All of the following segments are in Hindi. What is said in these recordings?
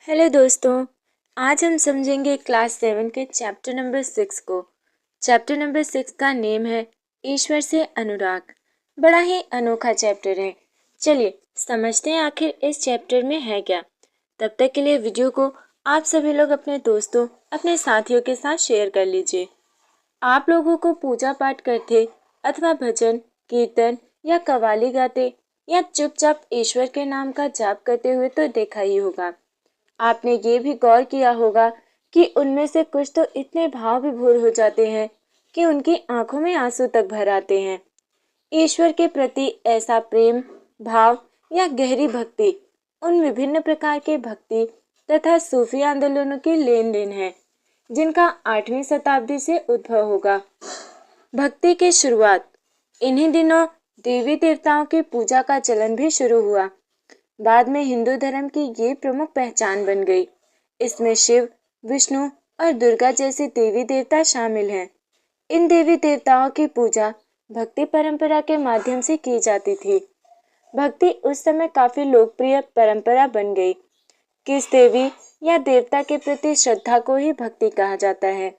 हेलो दोस्तों, आज हम समझेंगे क्लास 7 के चैप्टर नंबर 6 को। चैप्टर नंबर 6 का नेम है ईश्वर से अनुराग। बड़ा ही अनोखा चैप्टर है। चलिए समझते हैं आखिर इस चैप्टर में है क्या। तब तक के लिए वीडियो को आप सभी लोग अपने दोस्तों, अपने साथियों के साथ शेयर कर लीजिए। आप लोगों को पूजा पाठ करते अथवा भजन, कीर्तन या कव्वाली गाते या चुपचाप ईश्वर के नाम का जाप करते हुए तो देखा ही होगा। आपने ये भी गौर किया होगा कि उनमें से कुछ तो इतने भाव विभोर हो जाते हैं कि उनकी आंखों में आंसू तक भर आते हैं। ईश्वर के प्रति ऐसा प्रेम भाव या गहरी भक्ति उन विभिन्न प्रकार के भक्ति तथा सूफी आंदोलनों की लेन देन है जिनका 8वीं शताब्दी से उद्भव होगा। भक्ति की शुरुआत इन्हीं दिनों देवी देवताओं की पूजा का चलन भी शुरू हुआ। बाद में हिंदू धर्म की ये प्रमुख पहचान बन गई। इसमें शिव, विष्णु और दुर्गा जैसे देवी देवता शामिल हैं। इन देवी देवताओं की पूजा भक्ति परंपरा के माध्यम से की जाती थी। भक्ति उस समय काफी लोकप्रिय परंपरा बन गई। किस देवी या देवता के प्रति श्रद्धा को ही भक्ति कहा जाता है।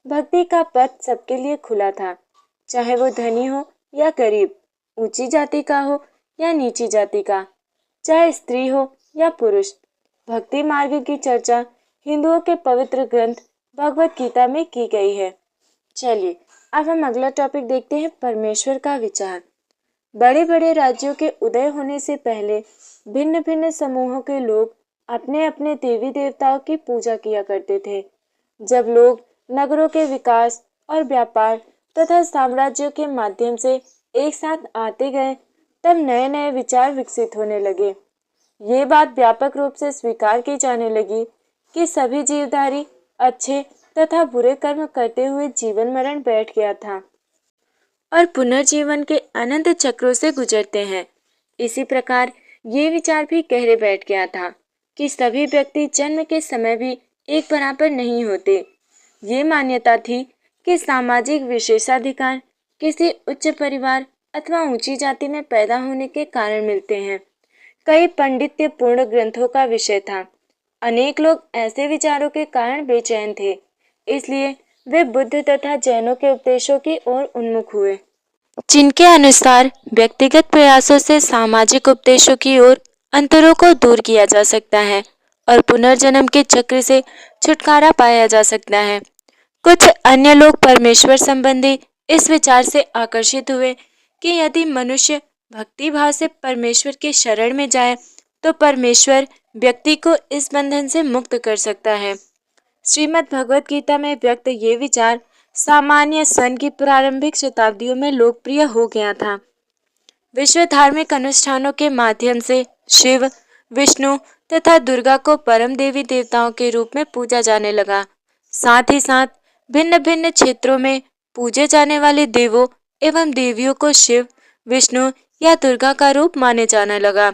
भक्ति का पथ सबके लिए खुला था, चाहे वो धनी हो या गरीब, ऊंची जाति का हो या नीची जाति का, चाहे स्त्री हो या पुरुष। भक्ति मार्ग की चर्चा हिंदुओं के पवित्र ग्रंथ भगवत गीता में की गई है। चलिए अब हम अगला टॉपिक देखते हैं, परमेश्वर का विचार। बड़े बड़े राज्यों के उदय होने से पहले भिन्न भिन्न समूहों के लोग अपने अपने देवी देवताओं की पूजा किया करते थे। जब लोग नगरों के विकास और व्यापार तथा साम्राज्यों के माध्यम से एक साथ आते गए, तब नए नए विचार विकसित होने लगे। ये बात व्यापक रूप से स्वीकार की जाने लगी कि सभी जीवधारी अच्छे तथा बुरे कर्म करते हुए जीवन मरण बैठ गया था और पुनर्जीवन के अनंत चक्रों से गुजरते हैं। इसी प्रकार ये विचार भी गहरे बैठ गया था कि सभी व्यक्ति जन्म के समय भी एक बराबर नहीं होते। ये मान्यता थी कि सामाजिक विशेषाधिकार किसी उच्च परिवार अथवा ऊंची जाति में पैदा होने के कारण मिलते हैं। कई पांडित्यपूर्ण ग्रंथों का विषय था। अनेक लोग ऐसे विचारों के कारण बेचैन थे, इसलिए वे बुद्ध तथा जैनों के उपदेशों की ओर उन्मुख हुए, जिनके अनुसार व्यक्तिगत प्रयासों से सामाजिक उपदेशों की ओर अंतरों को दूर किया जा सकता है और पुनर्जन्म के चक्र से छुटकारा पाया जा सकता है। कुछ अन्य लोग परमेश्वर संबंधी इस विचार से आकर्षित हुए कि यदि मनुष्य भक्ति भाव से परमेश्वर के शरण में जाए तो परमेश्वर व्यक्ति को इस बंधन से मुक्त कर सकता है। श्रीमद् भगवत गीता में व्यक्त ये विचार सामान्य सन की प्रारंभिक शताब्दियों में लोकप्रिय हो गया था। विश्व धार्मिक अनुष्ठानों के माध्यम से शिव, विष्णु तथा दुर्गा को परम देवी देवताओं के रूप में पूजा जाने लगा। साथ ही साथ भिन्न भिन्न क्षेत्रों में पूजे जाने वाले देवों एवं देवियों को शिव, विष्णु या दुर्गा का रूप माने जाने लगा।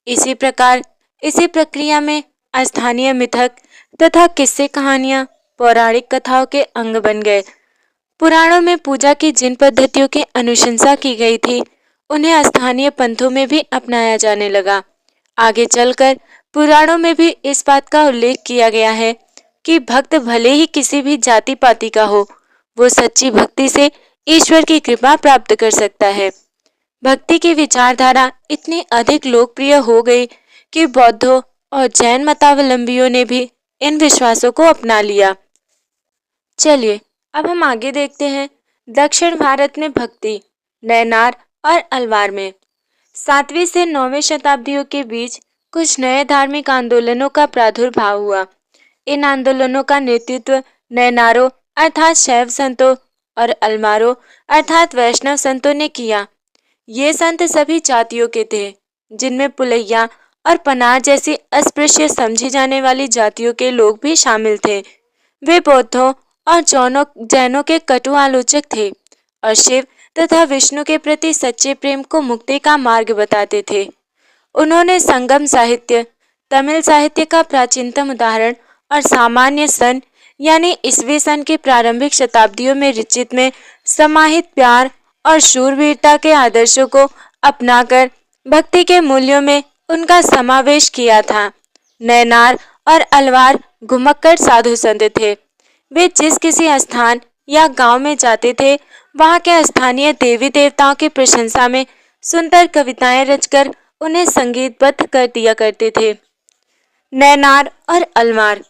इसी प्रकार इसी प्रक्रिया में स्थानीय मिथक तथा किस्से कहानियां पौराणिक कथाओं के अंग बन गए। पुराणों में पूजा की जिन पद्धतियों की अनुशंसा की गई थी, उन्हें स्थानीय पंथों में भी अपनाया जाने लगा। आगे चलकर पुराणों में भी इस बात का उल्लेख किया गया है कि भक्त भले ही किसी भी जाति पाति का हो, वो सच्ची भक्ति से ईश्वर की कृपा प्राप्त कर सकता है। भक्ति की विचारधारा इतनी अधिक लोकप्रिय हो गई कि बौद्धों और जैन मतावलंबियों ने भी इन विश्वासों को अपना लिया। चलिए अब हम आगे देखते हैं दक्षिण भारत में भक्ति, नैनार और अलवार में। 7वीं से 9वीं शताब्दियों के बीच कुछ नए धार्मिक आंदोलनों का प्रादुर्भाव हुआ। इन आंदोलनों का नेतृत्व नैनारों अर्थात शैव संतों और अलमारों अर्थात वैष्णव संतों ने किया। ये संत सभी जातियों के थे, जिनमें पुलैया और पनार जैसी अस्पृश्य समझी जाने वाली जातियों के लोग भी शामिल थे। वे बौद्धों और जैनों के कटु आलोचक थे और शिव तथा विष्णु के प्रति सच्चे प्रेम को मुक्ति का मार्ग बताते थे। उन्होंने संगम साहित्य, तमिल साहित्य का प्राचीनतम उदाहरण और सामान्य सन यानी ईस्वी सन की प्रारंभिक शताब्दियों में रचित में समाहित प्यार और शूरवीरता के आदर्शों को अपनाकर भक्ति के मूल्यों में उनका समावेश किया था। नैनार और अलवार घुमक्कड़ साधु संत थे। वे जिस किसी स्थान या गांव में जाते थे, वहां के स्थानीय देवी देवताओं की प्रशंसा में सुंदर कविताएं रचकर उन्हें संगीतबद्ध कर दिया करते थे। नैनार और अलवार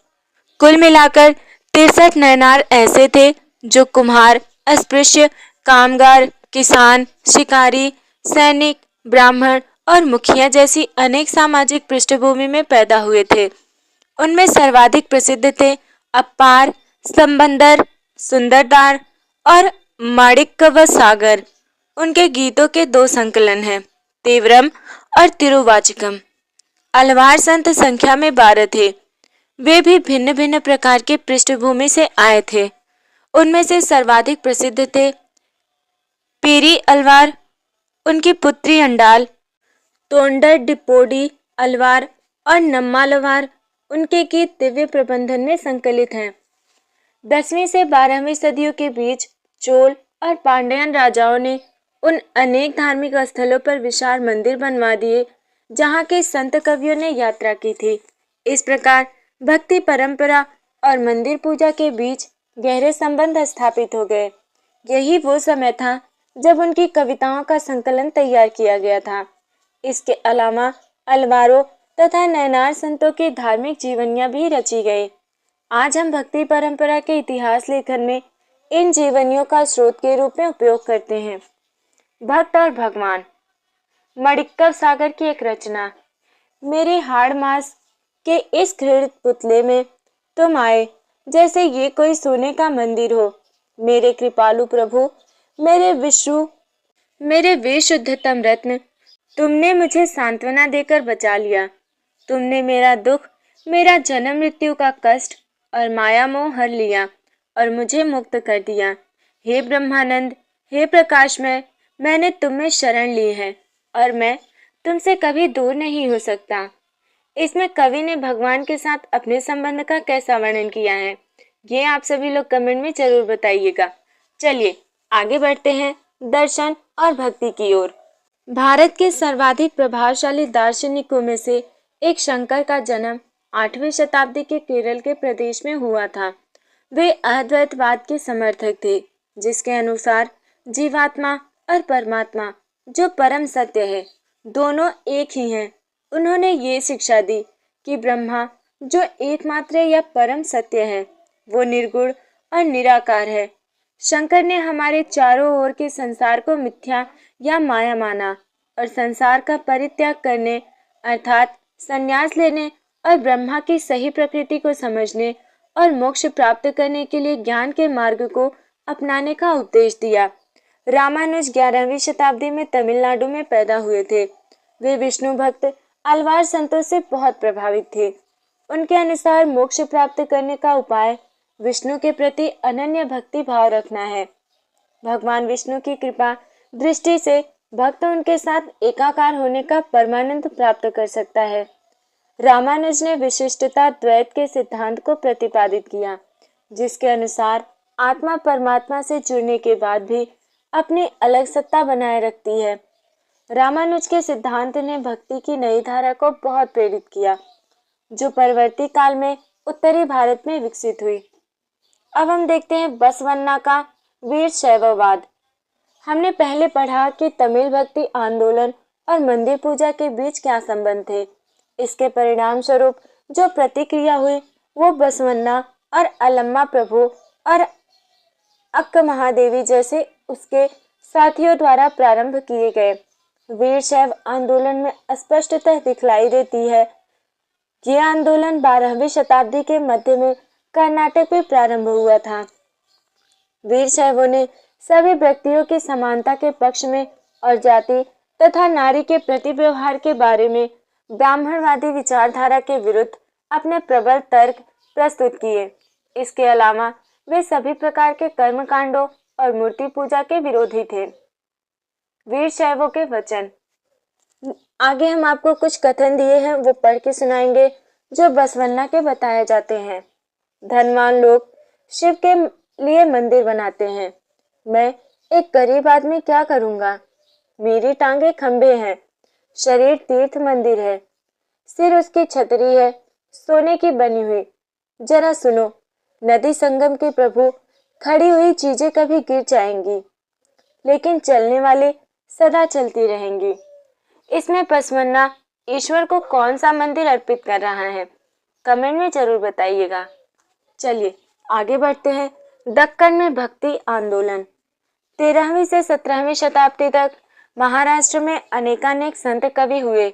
कुल मिलाकर 63 नैनार ऐसे थे जो कुम्हार, अस्पृश्य, कामगार, किसान, शिकारी, सैनिक, ब्राह्मण और मुखिया जैसी अनेक सामाजिक पृष्ठभूमि में पैदा हुए थे। उनमें सर्वाधिक प्रसिद्ध थे अप्पार, संबंदर, सुंदरदार और माणिक्यव सागर। उनके गीतों के 2 संकलन हैं, तीव्रम और तिरुवाचिकम। अलवार संत संख्या में 12 थे। वे भी भिन्न भिन्न प्रकार के पृष्ठभूमि से आए थे। उनमें से सर्वाधिक प्रसिद्ध थे पीरी अलवार, उनकी पुत्री अंडाल, तोंडर डिपोडी अलवार और नम्मालवार। उनके गीत दिव्य प्रबंधन में संकलित हैं। 10वीं से 12वीं सदियों के बीच चोल और पांड्यन राजाओं ने उन अनेक धार्मिक स्थलों पर विशाल मंदिर बनवा दिए जहाँ के संत कवियों ने यात्रा की थी। इस प्रकार भक्ति परंपरा और मंदिर पूजा के बीच गहरे संबंध स्थापित हो गए। यही वो समय था जब उनकी कविताओं का संकलन तैयार किया गया था। इसके अलावा अलवारों तथा नैनार संतों की धार्मिक जीवनियां भी रची गई। आज हम भक्ति परंपरा के इतिहास लेखन में इन जीवनियों का स्रोत के रूप में उपयोग करते हैं। भक्त और भगवान। माणिक्यव सागर की एक रचना। मेरे हाड़ मास के इस घृणित पुतले में तुम आए जैसे ये कोई सोने का मंदिर हो। मेरे कृपालु प्रभु, मेरे विशुद्धतम रत्न, तुमने मुझे सांत्वना देकर बचा लिया। तुमने मेरा दुख, मेरा जन्म मृत्यु का कष्ट और माया मोह हर लिया और मुझे मुक्त कर दिया। हे ब्रह्मानंद, हे प्रकाशमय, मैंने तुम में शरण ली है और मैं तुमसे कभी दूर नहीं हो सकता। इसमें कवि ने भगवान के साथ अपने संबंध का कैसा वर्णन किया है, ये आप सभी लोग कमेंट में जरूर बताइएगा। चलिए आगे बढ़ते हैं दर्शन और भक्ति की ओर। भारत के सर्वाधिक प्रभावशाली दार्शनिकों में से एक शंकर का जन्म 8वीं शताब्दी के केरल के प्रदेश में हुआ था। वे अद्वैतवाद के समर्थक थे, जिसके अनुसार जीवात्मा और परमात्मा जो परम सत्य है, दोनों एक ही हैं। उन्होंने ये शिक्षा दी कि ब्रह्मा जो एकमात्र या परम सत्य है, वो निर्गुण और निराकार है। शंकर ने हमारे चारों ओर के संसार को मिथ्या या माया माना और संसार का परित्याग करने अर्थात संन्यास लेने और ब्रह्मा की सही प्रकृति को समझने और मोक्ष प्राप्त करने के लिए ज्ञान के मार्ग को अपनाने का उपदेश दिया। रामानुज 11वीं शताब्दी में तमिलनाडु में पैदा हुए थे। वे विष्णु भक्त अलवार संतों से बहुत प्रभावित थे। उनके अनुसार मोक्ष प्राप्त करने का उपाय विष्णु के प्रति अनन्य भक्ति भाव रखना है। भगवान विष्णु की कृपा दृष्टि से भक्त उनके साथ एकाकार होने का परमानंद प्राप्त कर सकता है। रामानुज ने विशिष्टता द्वैत के सिद्धांत को प्रतिपादित किया, जिसके अनुसार आत्मा परमात्मा से जुड़ने के बाद भी अपनी अलग सत्ता बनाए रखती है। रामानुज के सिद्धांत ने भक्ति की नई धारा को बहुत प्रेरित किया, जो परवर्ती काल में उत्तरी भारत में विकसित हुई। अब हम देखते हैं बसवन्ना का वीर शैववाद। हमने पहले पढ़ा कि तमिल भक्ति आंदोलन और मंदिर पूजा के बीच क्या संबंध थे। इसके परिणाम स्वरूप जो प्रतिक्रिया हुई वो बसवन्ना और अलम्मा प्रभु और अक्क महादेवी जैसे उसके साथियों द्वारा प्रारंभ किए गए वीर शैव आंदोलन में स्पष्टतः दिखलाई देती है। यह आंदोलन 12वीं शताब्दी के मध्य में कर्नाटक में प्रारंभ हुआ था। वीर शैवों ने सभी व्यक्तियों की समानता के पक्ष में और जाति तथा नारी के प्रति व्यवहार के बारे में ब्राह्मणवादी विचारधारा के विरुद्ध अपने प्रबल तर्क प्रस्तुत किए। इसके अलावा वे सभी प्रकार के कर्मकांडों और मूर्ति पूजा के विरोधी थे। वीर शैवों के वचन। आगे हम आपको कुछ कथन दिए हैं, वो पढ़ के सुनाएंगे, जो बसवन्ना के बताए जाते हैं। धनवान लोग शिव के लिए मंदिर बनाते हैं। मैं एक गरीब आदमी क्या करूंगा? मेरी टांगे खंबे हैं, शरीर तीर्थ मंदिर है, सिर उसकी छतरी है, सोने की बनी हुई। जरा सुनो, नदी संगम के प्रभु, खड़ी हुई चीजें कभी गिर जाएंगी, लेकिन चलने वाले सदा चलती रहेंगी। इसमें पसमन्ना ईश्वर को कौन सा मंदिर अर्पित कर रहा है, कमेंट में जरूर बताइएगा। चलिए आगे बढ़ते हैं। दक्कन में भक्ति आंदोलन। 13वीं से 17वीं शताब्दी तक महाराष्ट्र में अनेकानेक संत कवि हुए,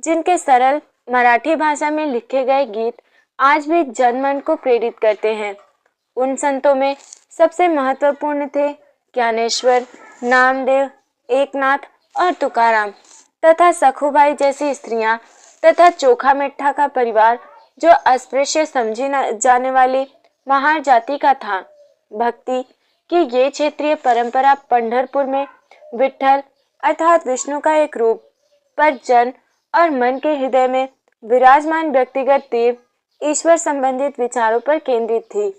जिनके सरल मराठी भाषा में लिखे गए गीत आज भी जनमन को प्रेरित करते हैं। उन संतों में सबसे महत्वपूर्ण थे ज्ञानेश्वर, नामदेव, एकनाथ और तुकाराम तथा सखुबाई जैसी स्त्रियां तथा चोखा मिट्ठा का परिवार, जो अस्पृश्य समझी जाने वाली महार जाति का था। भक्ति की ये क्षेत्रीय परंपरा पंढरपुर में विट्ठल अर्थात विष्णु का एक रूप पर जन और मन के हृदय में विराजमान व्यक्तिगत देव ईश्वर संबंधित विचारों पर केंद्रित थी।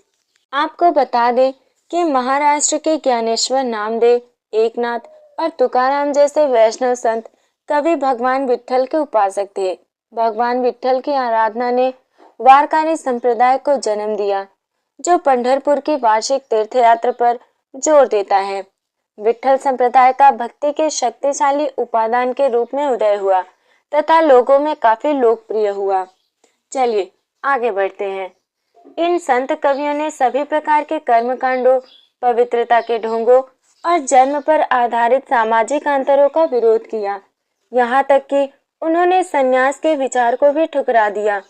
आपको बता दें कि महाराष्ट्र के ज्ञानेश्वर, नामदेव, एकनाथ और तुकाराम जैसे वैष्णव संत कवि भगवान विट्ठल के उपासक थे। भगवान विट्ठल की आराधना ने वारकरी संप्रदाय को जन्म दिया, जो पंढरपुर की वार्षिक तीर्थ यात्रा पर जोर देता है। विट्ठल संप्रदाय का भक्ति के शक्तिशाली उपादान के रूप में उदय हुआ तथा लोगों में काफी लोकप्रिय हुआ। चलिए आगे बढ़ते हैं। इन संत कवियों ने सभी प्रकार के कर्मकांडों, पवित्रता के ढोंगों और जन्म पर आधारित सामाजिक अंतरों का विरोध किया। यहाँ तक कि उन्होंने संन्यास के विचार को भी ठुकरा दिया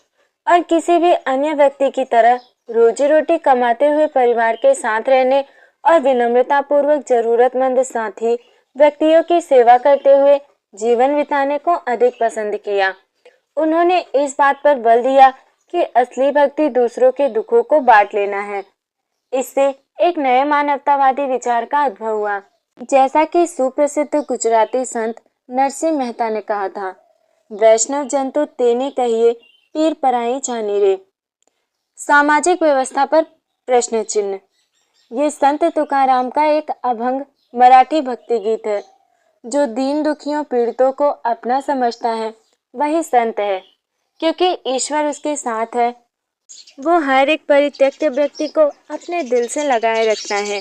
और किसी भी अन्य व्यक्ति की तरह रोजी रोटी कमाते हुए परिवार के साथ रहने और विनम्रता पूर्वक जरूरतमंद साथी व्यक्तियों की सेवा करते हुए जीवन बिताने को अधिक पसंद किया। उन्होंने इस बात पर बल दिया कि असली भक्ति दूसरों के दुखों को बांट लेना है। इससे एक नए मानवतावादी विचार का उद्भव हुआ। जैसा कि सुप्रसिद्ध गुजराती संत नरसिंह मेहता ने कहा था, वैष्णव जन तो तेने कहिए, पीर पराई जानी रे। सामाजिक व्यवस्था पर प्रश्न चिन्ह। ये संत तुकाराम का एक अभंग मराठी भक्ति गीत है। जो दीन दुखियों पीड़ितों को अपना समझता है वही संत है, क्योंकि ईश्वर उसके साथ है। वो हर एक परित्यक्त व्यक्ति को अपने दिल से लगाए रखता है।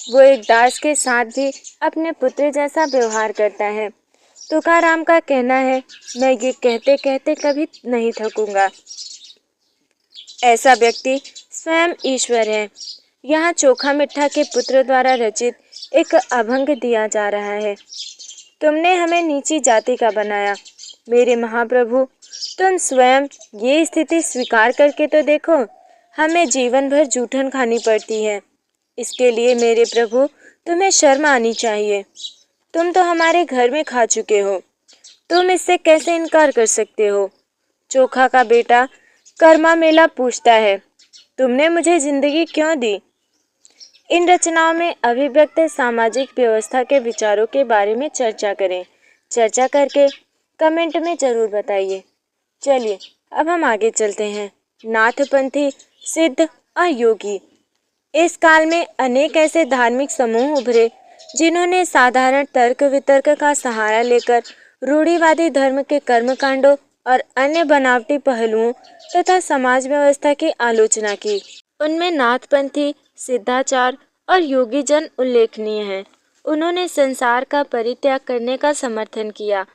वो एक दास के साथ भी अपने पुत्र जैसा व्यवहार करता है। तुकाराम का कहना है, मैं ये कहते कहते कभी नहीं थकूंगा। ऐसा व्यक्ति स्वयं ईश्वर है। यहाँ चोखा मिट्ठा के पुत्र द्वारा रचित एक अभंग दिया जा रहा है। तुमने हमें नीची जाति का बनाया, मेरे महाप्रभु, तुम स्वयं ये स्थिति स्वीकार करके तो देखो, हमें जीवन भर जूठन खानी पड़ती है। इसके लिए मेरे प्रभु तुम्हें शर्म आनी चाहिए। तुम तो हमारे घर में खा चुके हो, तुम इससे कैसे इनकार कर सकते हो। चोखा का बेटा कर्मा मेला पूछता है, तुमने मुझे जिंदगी क्यों दी। इन रचनाओं में अभिव्यक्त सामाजिक व्यवस्था के विचारों के बारे में चर्चा करें। चर्चा करके कमेंट में जरूर बताइए। चलिए अब हम आगे चलते हैं। नाथपंथी, सिद्ध और योगी। इस काल में अनेक ऐसे धार्मिक समूह उभरे जिन्होंने साधारण तर्क वितर्क का सहारा लेकर रूढ़िवादी धर्म के कर्मकांडों और अन्य बनावटी पहलुओं तथा समाज व्यवस्था की आलोचना की। उनमें नाथपंथी, सिद्धाचार और योगी जन उल्लेखनीय हैं। उन्होंने संसार का परित्याग करने का समर्थन किया।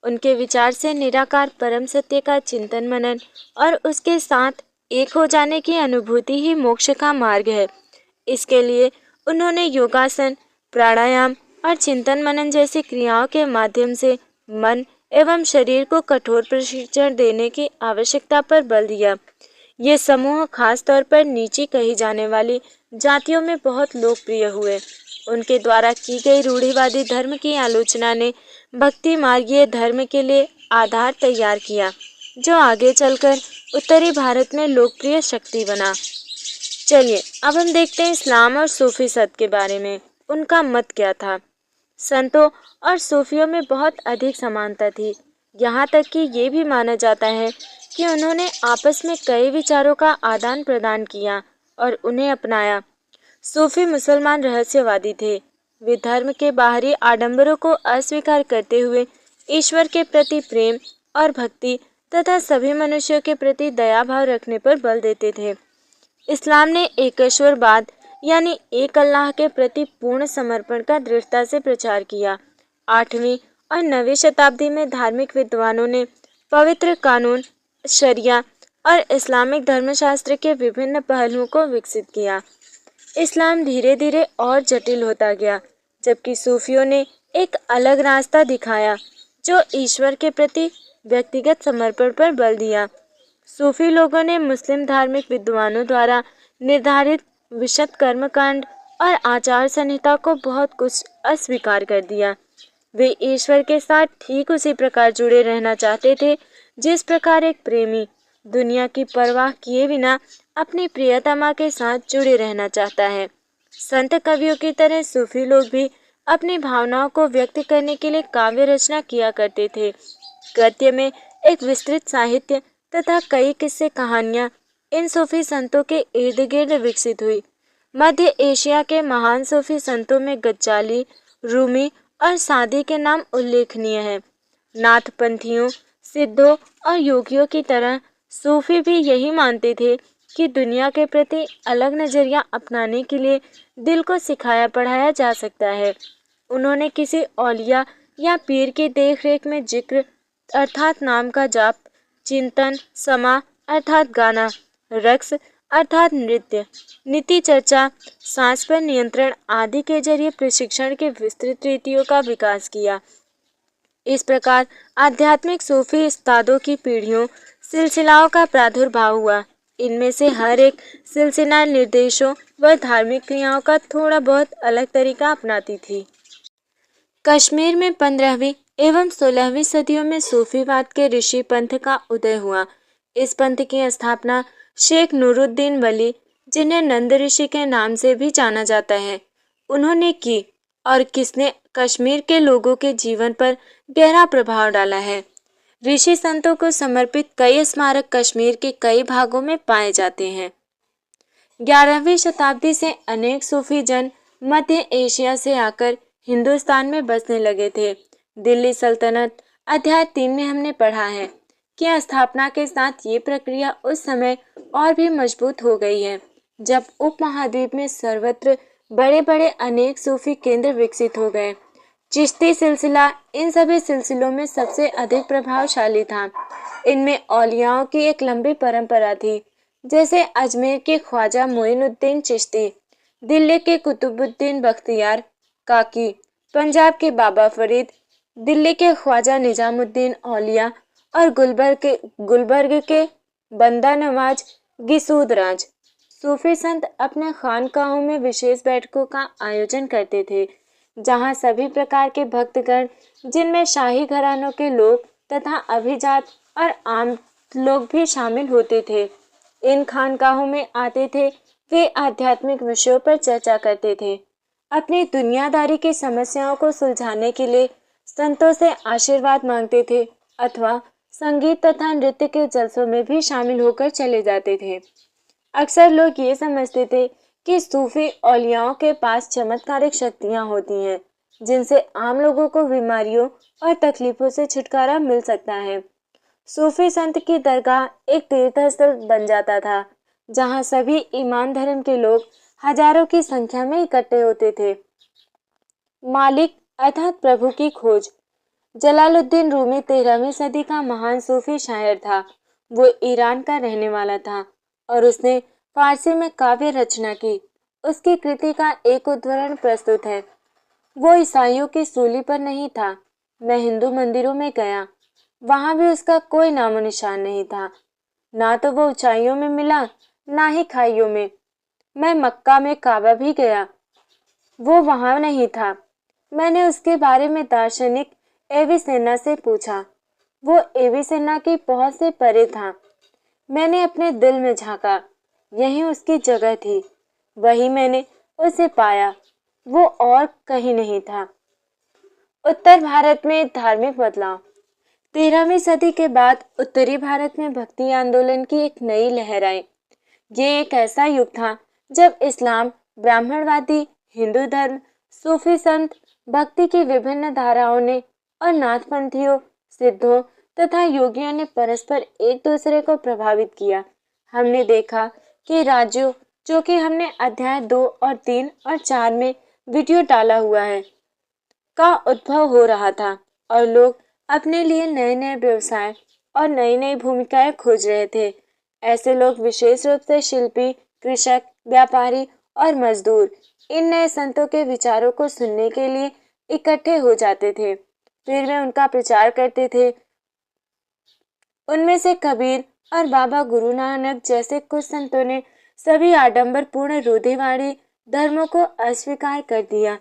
उनके विचार से निराकार परम सत्य का चिंतन मनन और उसके साथ एक हो जाने की अनुभूति ही मोक्ष का मार्ग है। इसके लिए उन्होंने योगासन, प्राणायाम और चिंतन मनन जैसी क्रियाओं के माध्यम से मन एवं शरीर को कठोर प्रशिक्षण देने की आवश्यकता पर बल दिया। ये समूह खास तौर पर नीची कही जाने वाली जातियों में बहुत लोकप्रिय हुए। उनके द्वारा की गई रूढ़िवादी धर्म की आलोचना ने भक्ति मार्गीय धर्म के लिए आधार तैयार किया, जो आगे चलकर उत्तरी भारत में लोकप्रिय शक्ति बना। चलिए अब हम देखते हैं इस्लाम और सूफी संत के बारे में। उनका मत क्या था। संतों और सूफियों में बहुत अधिक समानता थी। यहाँ तक कि ये भी माना जाता है कि उन्होंने आपस में कई विचारों का आदान प्रदान किया और उन्हें अपनाया। सूफी मुसलमान रहस्यवादी थे। वे धर्म के बाहरी आडंबरों को अस्वीकार करते हुए ईश्वर के प्रति प्रेम और भक्ति तथा सभी मनुष्यों के प्रति दया भाव रखने पर बल देते थे। इस्लाम ने एकेश्वरवाद यानी एक अल्लाह के प्रति पूर्ण समर्पण का दृढ़ता से प्रचार किया। 8वीं और 9वीं शताब्दी में धार्मिक विद्वानों ने पवित्र कानून, शरिया और इस्लामिक धर्मशास्त्र के विभिन्न पहलुओं को विकसित किया। इस्लाम धीरे धीरे और जटिल होता गया, जबकि सूफियों ने एक अलग रास्ता दिखाया जो ईश्वर के प्रति व्यक्तिगत समर्पण पर बल दिया। सूफी लोगों ने मुस्लिम धार्मिक विद्वानों द्वारा निर्धारित विशद कर्मकांड और आचार संहिता को बहुत कुछ अस्वीकार कर दिया। वे ईश्वर के साथ ठीक उसी प्रकार जुड़े रहना चाहते थे जिस प्रकार एक प्रेमी दुनिया की परवाह किए बिना अपनी प्रियतमा के साथ जुड़े रहना चाहता है। संत कवियों की तरह सूफी लोग भी अपनी भावनाओं को व्यक्त करने के लिए काव्य रचना किया करते थे। गद्य में एक विस्तृत साहित्य तथा कई किस्से कहानियां इन सूफी संतों के इर्द गिर्द विकसित हुई। मध्य एशिया के महान सूफी संतों में गज्जाली, रूमी और सादी के नाम उल्लेखनीय हैं। नाथपंथियों, सिद्धों और योगियों की तरह सूफी भी यही मानते थे कि दुनिया के प्रति अलग नजरिया अपनाने के लिए दिल को सिखाया पढ़ाया जा सकता है। उन्होंने किसी औलिया या पीर की देखरेख में जिक्र अर्थात नाम का जाप, चिंतन, समा अर्थात गाना, रक्स अर्थात नृत्य, नीति चर्चा, सांस पर नियंत्रण आदि के जरिए प्रशिक्षण के विस्तृत रीतियों का विकास किया। इस प्रकार आध्यात्मिक सूफी उस्तादों की पीढ़ियों सिलसिलाओं का प्रादुर्भाव हुआ। इनमें से हर एक सिलसिला निर्देशों व धार्मिक क्रियाओं का थोड़ा बहुत अलग तरीका अपनाती थी। कश्मीर में 15वीं एवं 16वीं सदियों में सूफीवाद के ऋषि पंथ का उदय हुआ। इस पंथ की स्थापना शेख नूरुद्दीन वली, जिन्हें नंद ऋषि के नाम से भी जाना जाता है, उन्होंने की और किसने कश्मीर के लोगों के जीवन पर गहरा प्रभाव डाला है। ऋषि संतों को समर्पित कई स्मारक कश्मीर के कई भागों में पाए जाते हैं। 11वीं शताब्दी से अनेक सूफी जन मध्य एशिया से आकर हिंदुस्तान में बसने लगे थे। दिल्ली सल्तनत अध्याय 3 में हमने पढ़ा है कि स्थापना के साथ ये प्रक्रिया उस समय और भी मजबूत हो गई है जब उपमहाद्वीप में सर्वत्र बड़े बड़े अनेक सूफी केंद्र विकसित हो गए। चिश्ती सिलसिला इन सभी सिलसिलों में सबसे अधिक प्रभावशाली था। इनमें औलियाओं की एक लंबी परंपरा थी, जैसे अजमेर के ख्वाजा मोइनुद्दीन चिश्ती, दिल्ली के कुतुबुद्दीन बख्तियार काकी, पंजाब के बाबा फरीद, दिल्ली के ख्वाजा निजामुद्दीन औलिया और गुलबर्ग के बंदा नवाज गिसूद राज। सूफी संत अपने खानकाहों में विशेष बैठकों का आयोजन करते थे, जहां सभी प्रकार के भक्तगण, जिनमें शाही घरानों के लोग तथा अभिजात और आम लोग भी शामिल होते थे, इन खानकाहों में आते थे। वे आध्यात्मिक विषयों पर चर्चा करते थे। अपनी दुनियादारी की समस्याओं को सुलझाने के लिए संतों से आशीर्वाद मांगते थे अथवा संगीत तथा नृत्य के जलसों में भी शामिल होकर चले जाते थे। अक्सर लोग ये समझते थे कि सूफी औलियाओं के पास चमत्कारिक शक्तियां होती हैं, जिनसे आम लोगों को बीमारियों और तकलीफों से छुटकारा मिल सकता है। सूफी संत की दरगाह एक तीर्थस्थल बन जाता था, जहां सभी ईमान धर्म के लोग हजारों की संख्या में इकट्ठे होते थे। मालिक अर्थात प्रभु की खोज। जलालुद्दीन रूमी 13वीं सदी का महान सूफी शायर था। वो ईरान का रहने वाला था और उसने फारसी में काव्य रचना की। उसकी कृति का एक उद्धरण प्रस्तुत है। वो ईसाइयों की सूली पर नहीं था। मैं हिंदू मंदिरों में गया, वहां भी उसका कोई नामो निशान नहीं था। ना तो वो ऊंचाइयों में मिला, ना ही खाइयों में। मैं मक्का में काबा भी गया, वो वहां नहीं था। मैंने उसके बारे में दार्शनिक एविसेना से पूछा। वो एविसेना की पहुंच से परे था। मैंने अपने दिल में झांका, यही उसकी जगह थी। वही मैंने उसे पाया, वो और कहीं नहीं था। उत्तर भारत में धार्मिक बदलाव। 13वीं सदी के बाद उत्तरी भारत में भक्ति आंदोलन की एक नई लहर आई। ये एक ऐसा युग था जब इस्लाम, ब्राह्मणवादी, हिंदू धर्म, सूफी संत, भक्ति की विभिन्न धाराओं ने और नाथपंथियों, सिद्धों तथा योगियों ने परस्पर एक दूसरे को प्रभावित किया। हमने देखा कि राज्यों, जो कि हमने अध्याय 2 और 3 और 4 में वीडियो डाला हुआ है, का उद्भव हो रहा था और लोग अपने लिए नए नए व्यवसाय और नई नई भूमिकाएं खोज रहे थे। ऐसे लोग विशेष रूप से शिल्पी, कृषक, व्यापारी और मजदूर इन नए संतों के विचारों को सुनने के लिए इकट्ठे हो जाते थे। फिर वे उनका प्रचार करते थे। उनमें से कबीर और बाबा गुरु नानक जैसे कुछ संतों ने सभी आडंबरपूर्ण रूढ़िवादी धर्मों को अस्वीकार कर दिया।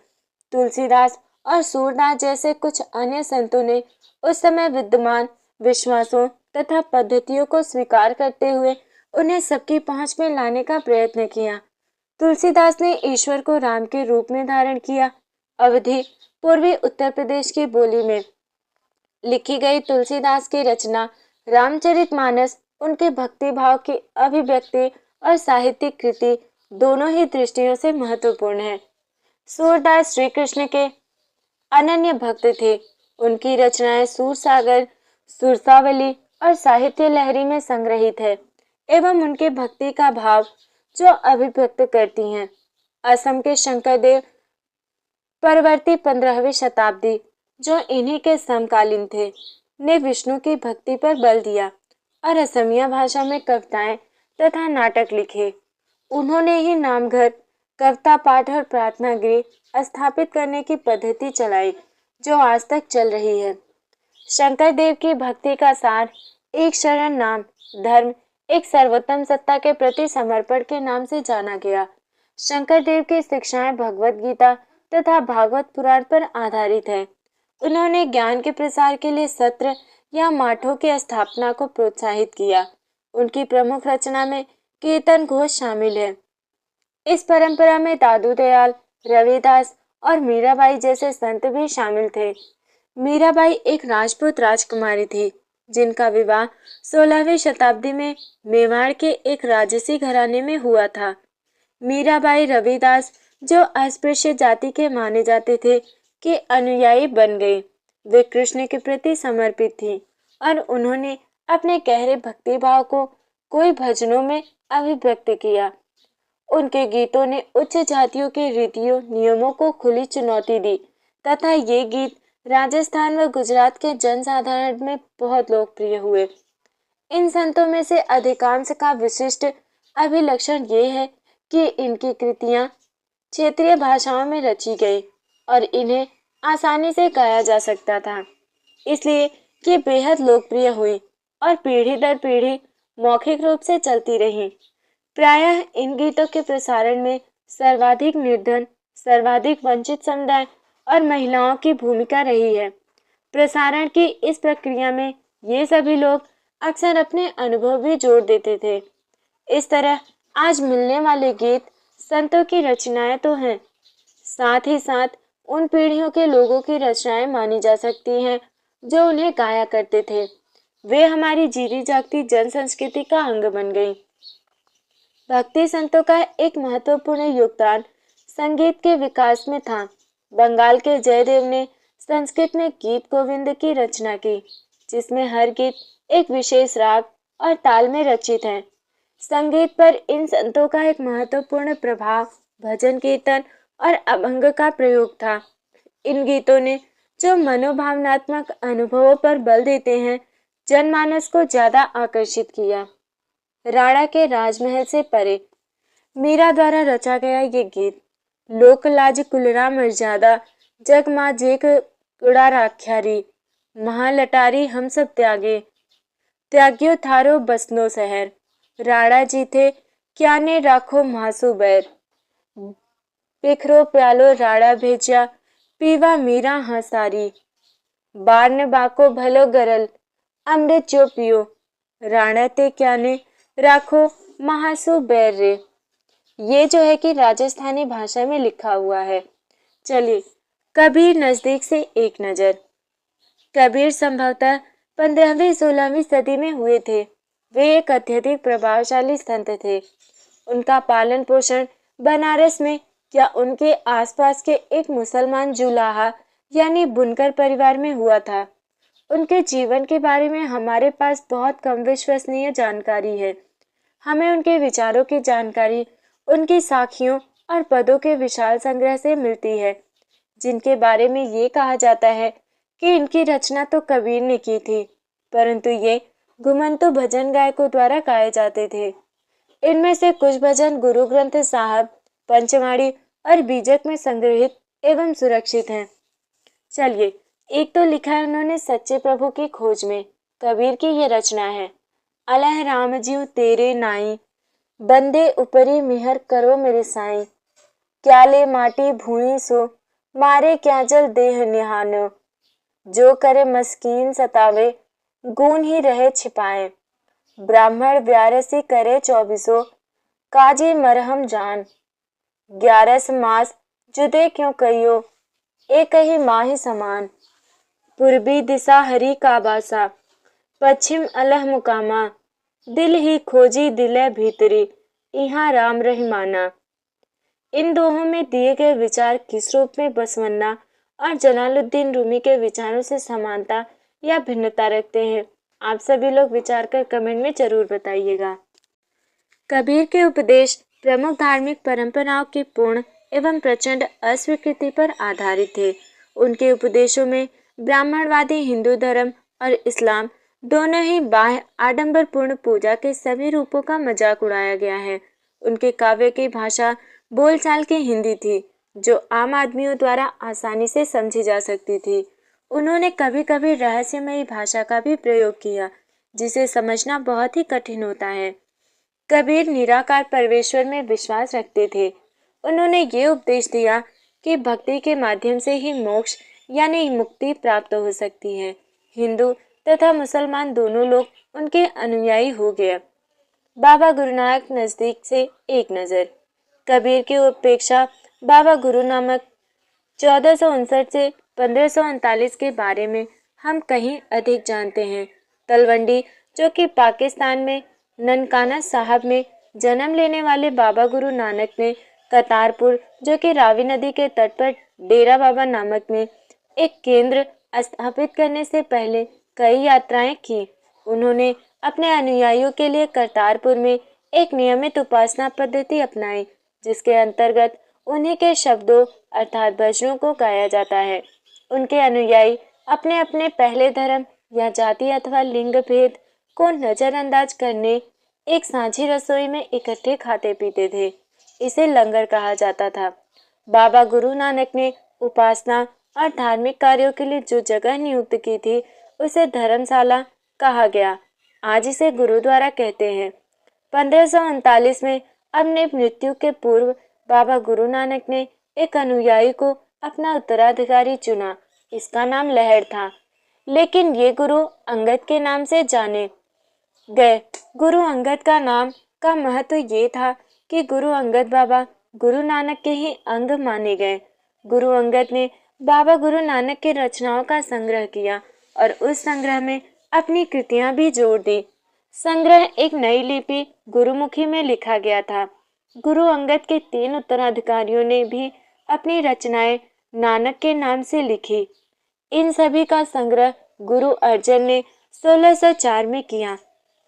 तुलसीदास और सूरदास जैसे कुछ अन्य संतों ने उस समय विद्यमान विश्वासों तथा पद्धतियों को स्वीकार करते हुए उन्हें सबकी पहुंच में लाने का प्रयत्न किया। तुलसीदास ने ईश्वर को राम के रूप में धारण किया। अवधि, पूर्वी उत्तर प्रदेश की बोली में लिखी गई तुलसीदास की रचना रामचरितमानस उनके भक्ति भाव की अभिव्यक्ति और साहित्यिक कृति दोनों ही दृष्टियों से महत्वपूर्ण है। सूरदास श्री कृष्ण के अनन्य भक्त थे। उनकी रचनाएं सूरसागर, सुरसावली और साहित्य लहरी में संग्रहित है एवं उनके भक्ति का भाव जो अभिव्यक्त करती हैं। असम के शंकरदेव परवर्ती 15वीं शताब्दी, जो इन्हीं के समकालीन थे, ने विष्णु की भक्ति पर बल दिया और असमिया भाषा में कविताएं तथा नाटक लिखे। उन्होंने ही नामघर, कविता पाठ और प्रार्थना गृह स्थापित करने की पद्धति चलाई जो आज तक चल रही है। शंकर देव की भक्ति का सार एक शरण नाम, धर्म, एक सर्वोत्तम सत्ता के प्रति समर्पण के नाम से जाना गया। शंकर देव की शिक्षाएं भगवत गीता तथा भागवत पुराण पर आधारित है। उन्होंने ज्ञान के प्रसार के लिए सत्र या मठों की स्थापना को प्रोत्साहित किया। उनकी प्रमुख रचना में कीर्तन घोष शामिल है। इस परंपरा में दादू दयाल, रविदास और मीराबाई जैसे संत भी शामिल थे। मीराबाई एक राजपूत राजकुमारी थी जिनका विवाह 16वीं शताब्दी में मेवाड़ के एक राजसी घराने में हुआ था। मीराबाई रविदास, जो अस्पृश्य जाति के माने जाते थे, के अनुयायी बन गए। वे कृष्ण के प्रति समर्पित थी और उन्होंने अपने गहरे भक्ति भाव को कोई भजनों में अभिव्यक्त किया। उनके गीतों ने उच्च जातियों के रीतियों नियमों को खुली चुनौती दी तथा ये गीत राजस्थान व गुजरात के जनसाधारण में बहुत लोकप्रिय हुए। इन संतों में से अधिकांश का विशिष्ट अभिलक्षण ये है कि इनकी कृतियां क्षेत्रीय भाषाओं में रची गई और इन्हें आसानी से गाया जा सकता था, इसलिए ये बेहद लोकप्रिय हुई और पीढ़ी दर पीढ़ी मौखिक रूप से चलती रही। प्रायः इन गीतों के प्रसारण में सर्वाधिक निर्धन, सर्वाधिक वंचित समुदाय और महिलाओं की भूमिका रही है। प्रसारण की इस प्रक्रिया में ये सभी लोग अक्सर अपने अनुभव भी जोड़ देते थे। इस तरह आज मिलने वाले गीत संतों की रचनाएं तो हैं, साथ ही साथ उन पीढ़ियों के लोगों की रचनाएं मानी जा सकती हैं जो उन्हें गाया करते थे। वे हमारी जीती जागती जन संस्कृति का अंग बन गई। भक्ति संतों का एक महत्वपूर्ण योगदान संगीत के विकास में था। बंगाल के जयदेव ने संस्कृत में गीत गोविंद की रचना की, जिसमें हर गीत एक विशेष राग और ताल में रचित है। संगीत पर इन संतों का एक महत्वपूर्ण प्रभाव भजन, कीर्तन और अभंग का प्रयोग था। इन गीतों ने जो मनोभावनात्मक अनुभवों पर बल देते हैं, जनमानस को ज्यादा आकर्षित किया। राणा के राजमहल से परे मीरा द्वारा रचा गया ये गीत, लोक लाज कुलरा मर्यादा, जग माँ जेक उड़ा राख्यारी, महालटारी हम सब त्यागे, त्याग्यो थारो बसनो शहर, राणा जी थे क्या ने राखो मासू बैर, बिखरो प्यालो राणा भेजा, पीवा मीरा हाँ सारी, बारन बाको भलो गरल, अमृत जो पियो, राणा ते क्या ने राखो महासू बैर रे। ये जो है कि राजस्थानी भाषा में लिखा हुआ है। चलिए कबीर नजदीक से एक नजर। कबीर संभवतः 15वीं-16वीं सदी में हुए थे। वे एक अत्यधिक प्रभावशाली संत थे। उनका पालन पोषण बनारस में या उनके आसपास के एक मुसलमान जुलाहा यानी बुनकर परिवार में हुआ था। उनके जीवन के बारे में हमारे पास बहुत कम विश्वसनीय जानकारी है। हमें उनके विचारों की जानकारी उनकी साखियों और पदों के विशाल संग्रह से मिलती है, जिनके बारे में ये कहा जाता है कि इनकी रचना तो कबीर ने की थी, परंतु ये घुमंतु भजन गायकों द्वारा गाए जाते थे। इनमें से कुछ भजन गुरु ग्रंथ साहब, पंचवाड़ी और बीजक में संग्रहित एवं सुरक्षित हैं। चलिए, एक तो लिखा है उन्होंने सच्चे प्रभु की खोज में। कबीर की ये रचना है। अलह राम जीव तेरे नाई, बंदे उपरी मिहर करो मेरे साईं। क्या ले माटी भूई सो, मारे क्या जल देह निहानो। जो करे मस्कीन सतावे, गुण ही रहे छिपाए। ब्राह्मण व्यारसी करे 24, काजी मरहम जान। 11 मास जुदे क्यों कहियो, एक ही माही समान। पूर्वी दिशा हरि का बासा, पश्चिम अलह मुकामा। दिल ही खोजी दिले भीतरी, यहाँ राम रहीमाना। इन दोहों में दिए गए विचार किस रूप में बसवन्ना और जलालुद्दीन रूमी के विचारों से समानता या भिन्नता रखते हैं? आप सभी लोग विचार कर कमेंट में जरूर बताइएगा। कबीर के उपदेश प्रमुख धार्मिक परंपराओं की पूर्ण एवं प्रचंड अस्वीकृति पर आधारित थे। उनके उपदेशों में ब्राह्मणवादी हिंदू धर्म और इस्लाम दोनों ही बाह्य आडंबरपूर्ण पूजा के सभी रूपों का मजाक उड़ाया गया है। उनके काव्य की भाषा बोलचाल की हिंदी थी, जो आम आदमियों द्वारा आसानी से समझी जा सकती थी। उन्होंने कभी कभी रहस्यमयी भाषा का भी प्रयोग किया, जिसे समझना बहुत ही कठिन होता है। कबीर निराकार परमेश्वर में विश्वास रखते थे। उन्होंने ये उपदेश दिया कि भक्ति के माध्यम से ही मोक्ष यानी मुक्ति प्राप्त हो सकती है। हिंदू तथा मुसलमान दोनों लोग उनके अनुयायी हो गए। बाबा गुरु नानक नजदीक से एक नज़र। कबीर की उपेक्षा बाबा गुरु नानक 1459 से 1539 के बारे में हम कहीं अधिक जानते हैं। तलवंडी, जो कि पाकिस्तान में ननकाना साहब में जन्म लेने वाले बाबा गुरु नानक ने करतारपुर, जो कि रावी नदी के तट पर डेरा बाबा नानक में एक केंद्र स्थापित करने से पहले कई यात्राएं की। उन्होंने अपने अनुयायियों के लिए करतारपुर में एक नियमित उपासना पद्धति अपनाई, जिसके अंतर्गत उन्हीं के शब्दों अर्थात भजनों को गाया जाता है। उनके अनुयायी अपने अपने पहले धर्म या जाति अथवा लिंग भेद को नजरअंदाज करने एक साझी रसोई में इकट्ठे खाते पीते थे। इसे लंगर कहा जाता था। बाबा गुरु नानक ने उपासना और धार्मिक कार्यों के लिए जो जगह नियुक्त की थी, उसे धर्मशाला कहा गया। आज इसे गुरुद्वारा कहते हैं। 1539 में अपने मृत्यु के पूर्व बाबा गुरु नानक ने एक अनुयायी को अपना उत्तराधिकारी चुना। इसका नाम लहर था, लेकिन ये गुरु अंगद के नाम से जाने गए। गुरु अंगद का नाम का महत्व ये था कि गुरु अंगद बाबा गुरु नानक के ही अंग माने गए। गुरु अंगद ने बाबा गुरु नानक की रचनाओं का संग्रह किया और उस संग्रह में अपनी कृतियां भी जोड़ दी। संग्रह एक नई लिपि गुरुमुखी में लिखा गया था। गुरु अंगद के 3 उत्तराधिकारियों ने भी अपनी रचनाएं नानक के नाम से लिखी। इन सभी का संग्रह गुरु अर्जन ने 1604 में किया।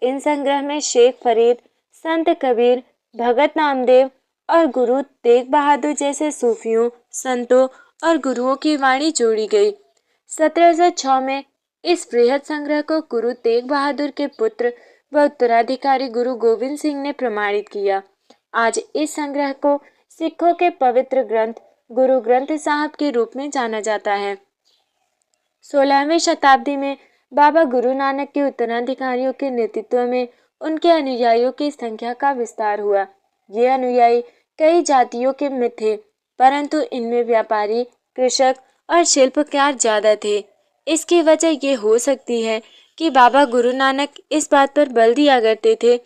इन संग्रह में शेख फरीद, संत कबीर, भगत नामदेव और गुरु तेग बहादुर जैसे सूफियों, संतों और गुरुओं की वाणी जोड़ी गई। 1706 में इस बृहद संग्रह को गुरु तेग बहादुर के पुत्र व उत्तराधिकारी गुरु गोविंद सिंह ने प्रमाणित किया। आज इस संग्रह को सिखों के पवित्र ग्रंथ गुरु ग्रंथ साहब के रूप में जाना जाता है। 16वीं शताब्दी में बाबा गुरु नानक के उत्तराधिकारियों के नेतृत्व में उनके अनुयायियों की संख्या का विस्तार हुआ। ये अनुयायी कई जातियों के में थे, परंतु इनमें व्यापारी, कृषक और शिल्पकार ज्यादा थे। इसकी वजह ये हो सकती है कि बाबा गुरु नानक इस बात पर बल दिया करते थे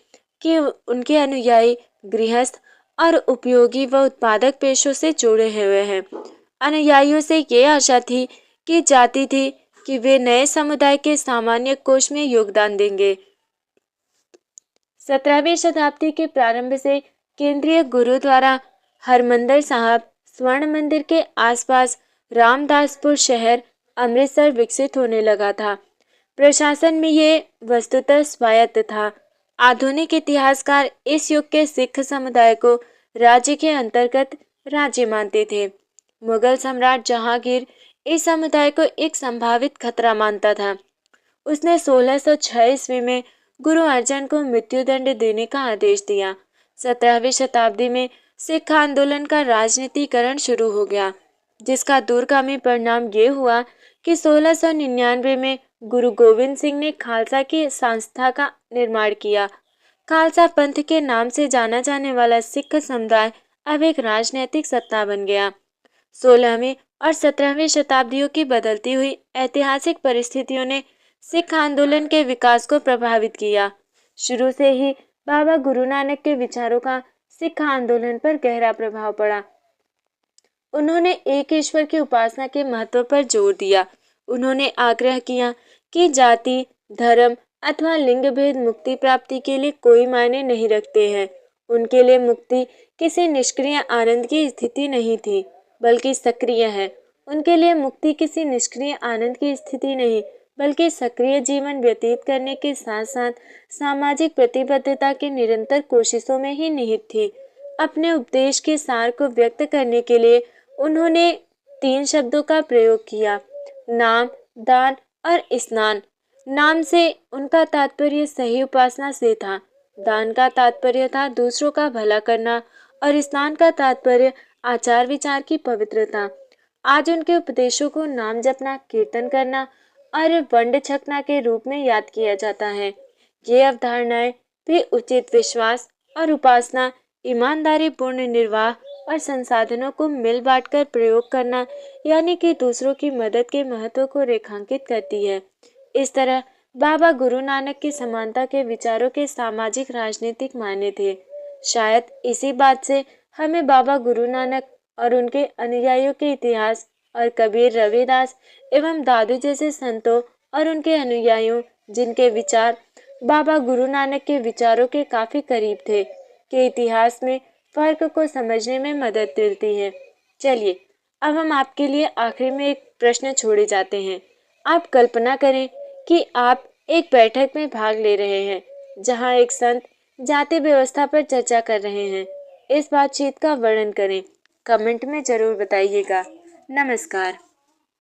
कि उनके अनुयायी गृहस्थ और उपयोगी व उत्पादक पेशों से जुड़े हुए हैं। अनुयायियों से ये आशा थी कि जाती थी कि वे नए समुदाय के सामान्य कोष में योगदान देंगे। 17वीं शताब्दी के प्रारंभ से केंद्रीय गुरुद्वारा हरमंदिर साहब, स्वर्ण मंदिर के आसपास रामदासपुर शहर, अमृतसर विकसित होने लगा था। प्रशासन में ये वस्तुतः स्वायत्त था। आधुनिक इतिहासकार इस युग के सिख समुदाय को राज्य के अंतर्गत राज्य मानते थे। मुगल सम्राट जहांगीर इस समुदाय को एक संभावित खतरा मानता था। उसने 1606 ईस्वी में गुरु अर्जन को मृत्युदंड देने का आदेश दिया। 17वीं शताब्दी में सिख आंदोलन का राजनीतिकरण शुरू हो गया, जिसका दूरगामी परिणाम ये हुआ कि 1699 में गुरु गोविंद सिंह ने खालसा की संस्था का निर्माण किया। खालसा पंथ के नाम से जाना जाने वाला सिख समुदाय अब एक राजनीतिक सत्ता बन गया। 16वीं और 17वीं शताब्दियों की बदलती हुई ऐतिहासिक परिस्थितियों ने सिख आंदोलन के विकास को प्रभावित किया। शुरू से ही बाबा गुरु नानक के विचारों का सिख आंदोलन पर गहरा प्रभाव पड़ा। उन्होंने एक ईश्वर की उपासना के महत्व पर जोर दिया। उन्होंने आग्रह किया कि जाति, धर्म अथवा लिंग भेद मुक्ति प्राप्ति के लिए कोई मायने नहीं रखते हैं। उनके लिए मुक्ति किसी निष्क्रिय आनंद की स्थिति नहीं थी, बल्कि सक्रिय है। उनके लिए मुक्ति किसी निष्क्रिय आनंद की स्थिति नहीं, बल्कि सक्रिय जीवन व्यतीत करने के साथ साथ सामाजिक प्रतिबद्धता की निरंतर कोशिशों में ही निहित थी। अपने उपदेश के सार को व्यक्त करने के लिए उन्होंने 3 शब्दों का प्रयोग किया: नाम, दान और स्नान। नाम से उनका तात्पर्य सही उपासना से था, दान का तात्पर्य था दूसरों का भला करना और स्नान का तात्पर्य आचार विचार की पवित्रता। आज उनके उपदेशों को नाम जपना, कीर्तन करना और वंड छकना के रूप में याद किया जाता है। ये अवधारणाएं भी उचित विश्वास और उपासना, ईमानदारी पूर्ण निर्वाह और संसाधनों को मिल बांटकर प्रयोग करना, यानी कि दूसरों की मदद के महत्व को रेखांकित करती है। इस तरह बाबा गुरु नानक की समानता के विचारों के सामाजिक राजनीतिक मायने थे। शायद इसी बात से हमें बाबा गुरु नानक और उनके अनुयायियों के इतिहास और कबीर, रविदास एवं दादू जैसे संतों और उनके अनुयायियों, जिनके विचार बाबा गुरु नानक के विचारों के काफी करीब थे, के इतिहास में फर्क को समझने में मदद मिलती है। चलिए अब हम आपके लिए आखिरी में एक प्रश्न छोड़े जाते हैं। आप कल्पना करें कि आप एक बैठक में भाग ले रहे हैं जहां एक संत जाति व्यवस्था पर चर्चा कर रहे हैं। इस बातचीत का वर्णन करें। कमेंट में जरूर बताइएगा। नमस्कार।